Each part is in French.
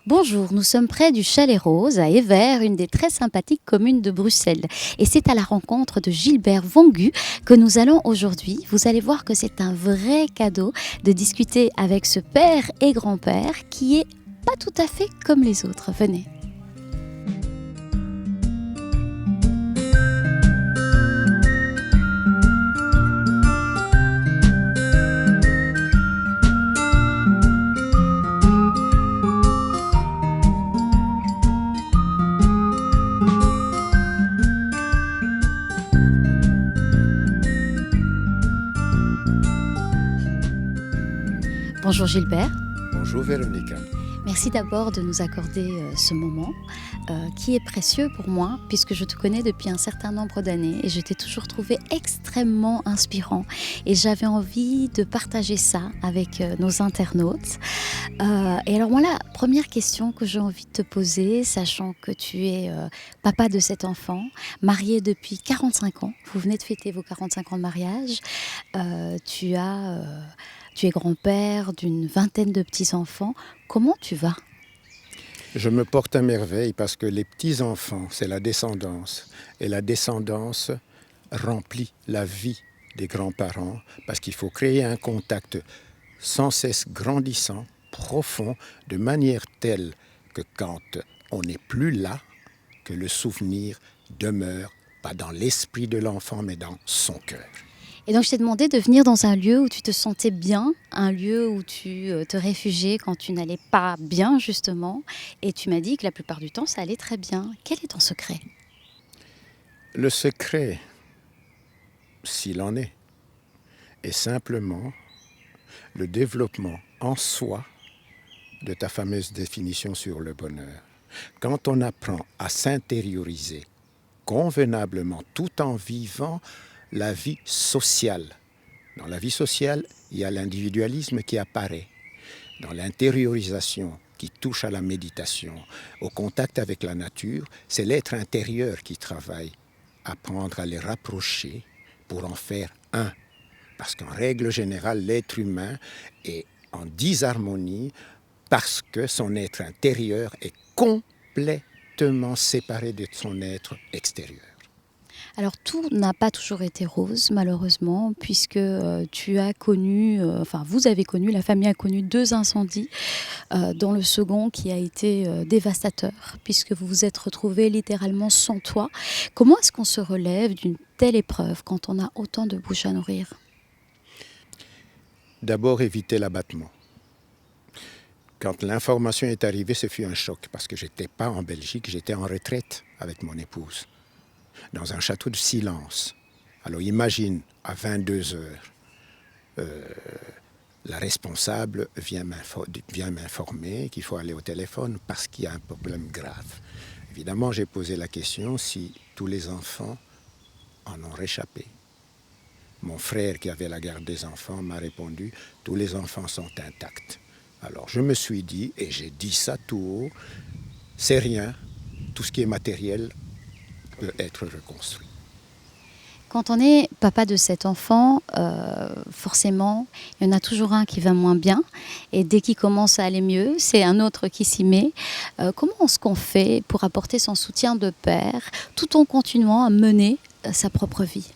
Bonjour, nous sommes près du Chalet Rose à Evere, une des très sympathiques communes de Bruxelles. Et c'est à la rencontre de Gilbert Vongu que nous allons aujourd'hui. Vous allez voir que c'est un vrai cadeau de discuter avec ce père et grand-père qui est pas tout à fait comme les autres. Venez. Bonjour Gilbert. Bonjour Véronica. Merci d'abord de nous accorder ce moment qui est précieux pour moi puisque je te connais depuis un certain nombre d'années et je t'ai toujours trouvé extrêmement inspirant et j'avais envie de partager ça avec nos internautes. Et alors moi la première question que j'ai envie de te poser, sachant que tu es papa de cet enfant, marié depuis 45 ans, vous venez de fêter vos 45 ans de mariage, tu es grand-père d'une vingtaine de petits-enfants. Comment tu vas ? Je me porte à merveille parce que les petits-enfants, c'est la descendance. Et la descendance remplit la vie des grands-parents parce qu'il faut créer un contact sans cesse grandissant, profond, de manière telle que quand on n'est plus là, que le souvenir demeure, pas dans l'esprit de l'enfant, mais dans son cœur. Et donc je t'ai demandé de venir dans un lieu où tu te sentais bien, un lieu où tu te réfugiais quand tu n'allais pas bien justement, et tu m'as dit que la plupart du temps ça allait très bien. Quel est ton secret ? Le secret, s'il en est simplement le développement en soi de ta fameuse définition sur le bonheur. Quand on apprend à s'intérioriser convenablement tout en vivant la vie sociale. Dans la vie sociale, il y a l'individualisme qui apparaît. Dans l'intériorisation qui touche à la méditation, au contact avec la nature, c'est l'être intérieur qui travaille. Apprendre à les rapprocher pour en faire un. Parce qu'en règle générale, l'être humain est en disharmonie parce que son être intérieur est complètement séparé de son être extérieur. Alors tout n'a pas toujours été rose malheureusement puisque tu as connu, vous avez connu, la famille a connu 2 incendies, dont le second qui a été dévastateur puisque vous vous êtes retrouvés littéralement sans toit. Comment est-ce qu'on se relève d'une telle épreuve quand on a autant de bouches à nourrir ? D'abord, éviter l'abattement. Quand l'information est arrivée, ce fut un choc parce que je n'étais pas en Belgique, j'étais en retraite avec mon épouse, dans un château de silence. Alors imagine, à 22 heures, la responsable vient m'informer qu'il faut aller au téléphone parce qu'il y a un problème grave. Évidemment, j'ai posé la question si tous les enfants en ont réchappé. Mon frère qui avait la garde des enfants m'a répondu « tous les enfants sont intacts ». Alors je me suis dit, et j'ai dit ça tout haut, c'est rien, tout ce qui est matériel peut être reconstruit. Quand on est papa de cet enfant, forcément, il y en a toujours un qui va moins bien. Et dès qu'il commence à aller mieux, c'est un autre qui s'y met. Comment est-ce qu'on fait pour apporter son soutien de père tout en continuant à mener sa propre vie ?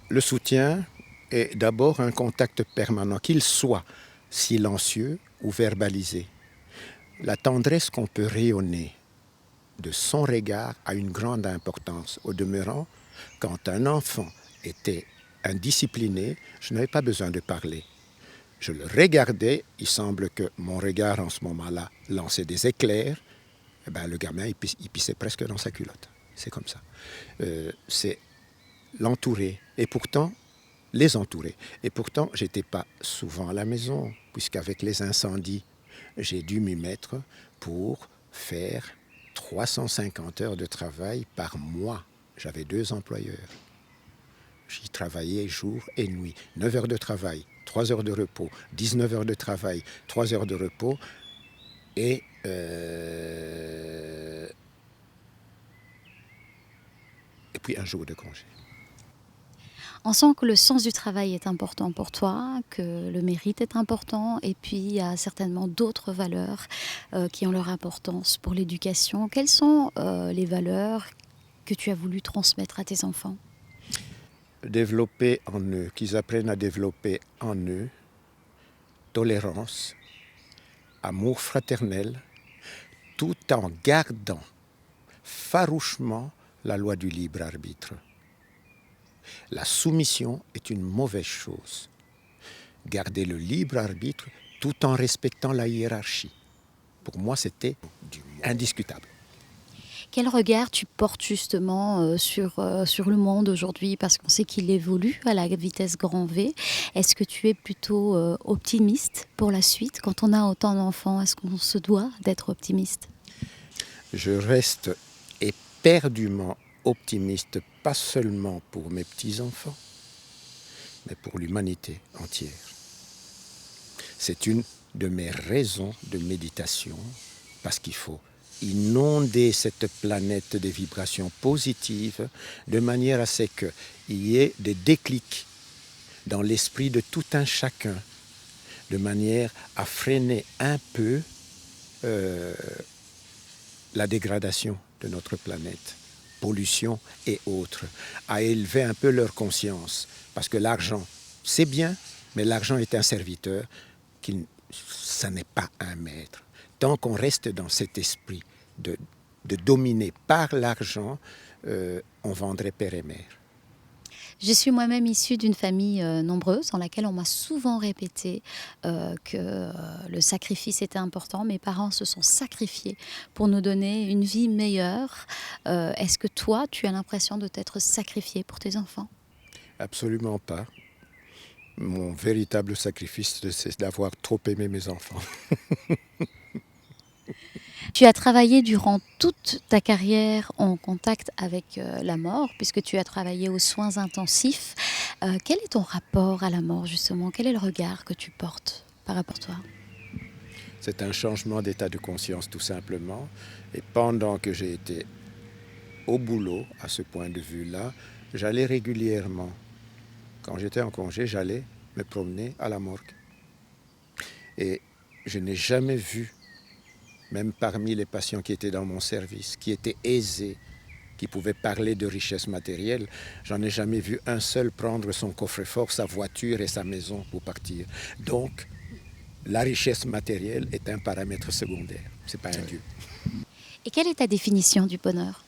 Le soutien est d'abord un contact permanent, qu'il soit silencieux ou verbalisé. La tendresse qu'on peut rayonner de son regard a une grande importance. Au demeurant, quand un enfant était indiscipliné, je n'avais pas besoin de parler. Je le regardais, il semble que mon regard en ce moment-là lançait des éclairs, et ben, le gamin il pissait presque dans sa culotte. C'est comme ça. C'est l'entourer et pourtant les entourer. Et pourtant, je n'étais pas souvent à la maison, puisqu'avec les incendies, j'ai dû m'y mettre pour faire 350 heures de travail par mois. J'avais 2 employeurs. J'y travaillais jour et nuit. 9 heures de travail, 3 heures de repos, 19 heures de travail, 3 heures de repos et puis un jour de congé. On sent que le sens du travail est important pour toi, que le mérite est important et puis il y a certainement d'autres valeurs qui ont leur importance pour l'éducation. Quelles sont les valeurs que tu as voulu transmettre à tes enfants? Développer en eux, qu'ils apprennent à développer en eux tolérance, amour fraternel, tout en gardant farouchement la loi du libre arbitre. La soumission est une mauvaise chose. Garder le libre arbitre tout en respectant la hiérarchie. Pour moi, c'était indiscutable. Quel regard tu portes justement sur le monde aujourd'hui? Parce qu'on sait qu'il évolue à la vitesse grand V. Est-ce que tu es plutôt optimiste pour la suite? Quand on a autant d'enfants, est-ce qu'on se doit d'être optimiste? Je reste éperdument optimiste, pas seulement pour mes petits-enfants, mais pour l'humanité entière. C'est une de mes raisons de méditation, parce qu'il faut inonder cette planète des vibrations positives de manière à ce qu'il y ait des déclics dans l'esprit de tout un chacun, de manière à freiner un peu la dégradation de notre planète, pollution et autres, à élever un peu leur conscience. Parce que l'argent, c'est bien, mais l'argent est un serviteur, ça n'est pas un maître. Tant qu'on reste dans cet esprit de dominer par l'argent, on vendrait père et mère. Je suis moi-même issue d'une famille nombreuse dans laquelle on m'a souvent répété que le sacrifice était important. Mes parents se sont sacrifiés pour nous donner une vie meilleure. Est-ce que toi, tu as l'impression de t'être sacrifié pour tes enfants? Absolument pas. Mon véritable sacrifice, c'est d'avoir trop aimé mes enfants. Tu as travaillé durant toute ta carrière en contact avec la mort, puisque tu as travaillé aux soins intensifs. Quel est ton rapport à la mort, justement? Quel est le regard que tu portes par rapport à toi? C'est un changement d'état de conscience, tout simplement. Et pendant que j'ai été au boulot, à ce point de vue-là, j'allais régulièrement. Quand j'étais en congé, j'allais me promener à la morgue. Et je n'ai jamais vu, même parmi les patients qui étaient dans mon service, qui étaient aisés, qui pouvaient parler de richesse matérielle, j'en ai jamais vu un seul prendre son coffre-fort, sa voiture et sa maison pour partir. Donc, la richesse matérielle est un paramètre secondaire, c'est pas un dieu. Et quelle est ta définition du bonheur?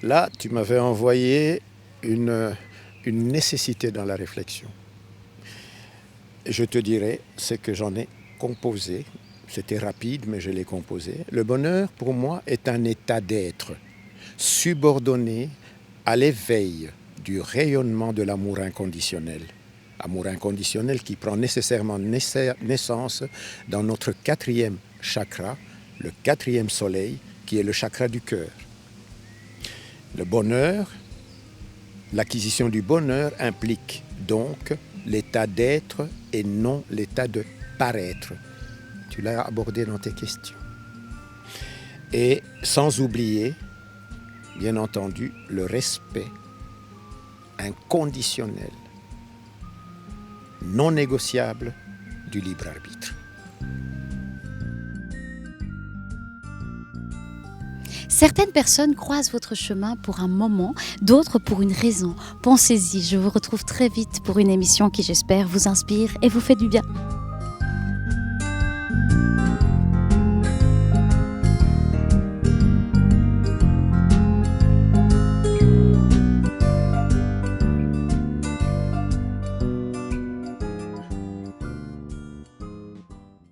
Là, tu m'avais envoyé une nécessité dans la réflexion. Je te dirais ce que j'en ai composé. C'était rapide, mais je l'ai composé. Le bonheur, pour moi, est un état d'être subordonné à l'éveil du rayonnement de l'amour inconditionnel. Amour inconditionnel qui prend nécessairement naissance dans notre 4e chakra, le 4e soleil, qui est le chakra du cœur. Le bonheur, l'acquisition du bonheur implique donc l'état d'être et non l'état de paraître. Tu l'as abordé dans tes questions. Et sans oublier, bien entendu, le respect inconditionnel, non négociable du libre arbitre. Certaines personnes croisent votre chemin pour un moment, d'autres pour une raison. Pensez-y, je vous retrouve très vite pour une émission qui, j'espère, vous inspire et vous fait du bien.